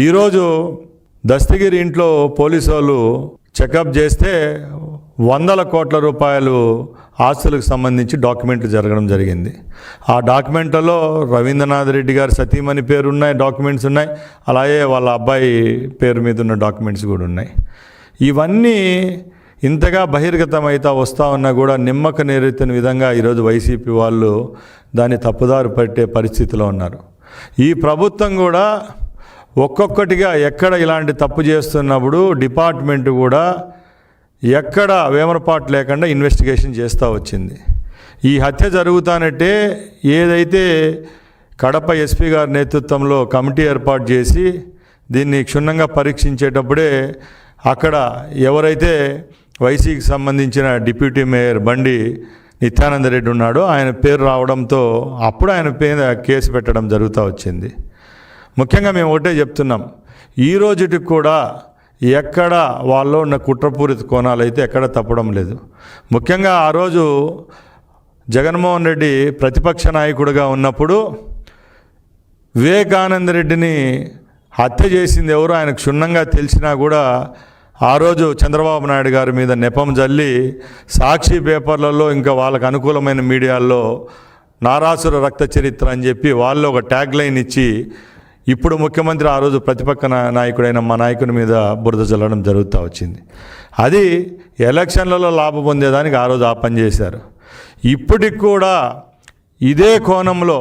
ఈరోజు దస్తగిరి ఇంట్లో పోలీసు వాళ్ళు చెకప్ చేస్తే 100 కోట్ల రూపాయలు ఆస్తులకు సంబంధించి డాక్యుమెంట్లు జరగడం జరిగింది. ఆ డాక్యుమెంట్లలో రవీంద్రనాథ్ రెడ్డి గారి సతీమణి పేరు ఉన్నాయి, డాక్యుమెంట్స్ ఉన్నాయి. అలాగే వాళ్ళ అబ్బాయి పేరు మీద ఉన్న డాక్యుమెంట్స్ కూడా ఉన్నాయి. ఇవన్నీ ఇంతగా బహిర్గతమైతా వస్తూ ఉన్నా కూడా నిమ్మక నీరెత్తిన విధంగా ఈరోజు వైసీపీ వాళ్ళు దాన్ని తప్పుదారి పట్టే పరిస్థితిలో ఉన్నారు. ఈ ప్రభుత్వం కూడా ఒక్కొక్కటిగా ఎక్కడ ఇలాంటి తప్పు చేస్తున్నప్పుడు డిపార్ట్మెంట్ కూడా ఎక్కడ వేమరపాటు లేకుండా ఇన్వెస్టిగేషన్ చేస్తూ వచ్చింది. ఈ హత్య జరుగుతానంటే ఏదైతే కడప ఎస్పీ గారి నేతృత్వంలో కమిటీ ఏర్పాటు చేసి దీన్ని క్షుణ్ణంగా పరీక్షించేటప్పుడే అక్కడ ఎవరైతే వైసీకి సంబంధించిన డిప్యూటీ మేయర్ బండి నిత్యానంద రెడ్డి ఉన్నాడో ఆయన పేరు రావడంతో అప్పుడు ఆయన మీద కేసు పెట్టడం జరుగుతూ వచ్చింది. ముఖ్యంగా మేము ఒకటే చెప్తున్నాం, ఈ రోజుకి కూడా ఎక్కడ వాళ్ళు ఉన్న కుట్రపూరిత కోణాలు అయితే ఎక్కడ తప్పడం లేదు. ముఖ్యంగా ఆ రోజు జగన్మోహన్ రెడ్డి ప్రతిపక్ష నాయకుడిగా ఉన్నప్పుడు వివేకానంద రెడ్డిని హత్య చేసింది ఎవరు ఆయన క్షుణ్ణంగా తెలిసినా కూడా ఆ రోజు చంద్రబాబు నాయుడు గారి మీద నెపం జల్లి సాక్షి పేపర్లలో ఇంకా వాళ్ళకు అనుకూలమైన మీడియాల్లో నారాసుర రక్త చరిత్ర అని చెప్పి వాళ్ళు ఒక ట్యాగ్ లైన్ ఇచ్చి ఇప్పుడు ముఖ్యమంత్రి ఆ రోజు ప్రతిపక్ష నాయకుడైన మా నాయకుని మీద బురద చల్లడం జరుగుతూ వచ్చింది. అది ఎలక్షన్లలో లాభం పొందేదానికి ఆ రోజు ఆ పని చేశారు. ఇప్పటికి కూడా ఇదే కోణంలో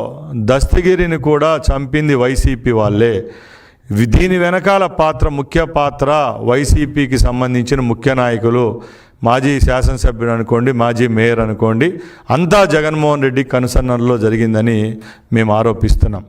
దస్తగిరిని కూడా చంపింది వైసీపీ వాళ్ళే. దీని వెనకాల ముఖ్య పాత్ర వైసీపీకి సంబంధించిన ముఖ్య నాయకులు, మాజీ శాసనసభ్యుడు అనుకోండి, మాజీ మేయర్ అనుకోండి, అంతా జగన్మోహన్ రెడ్డి కనుసన్నల్లో జరిగిందని మేము ఆరోపిస్తున్నాం.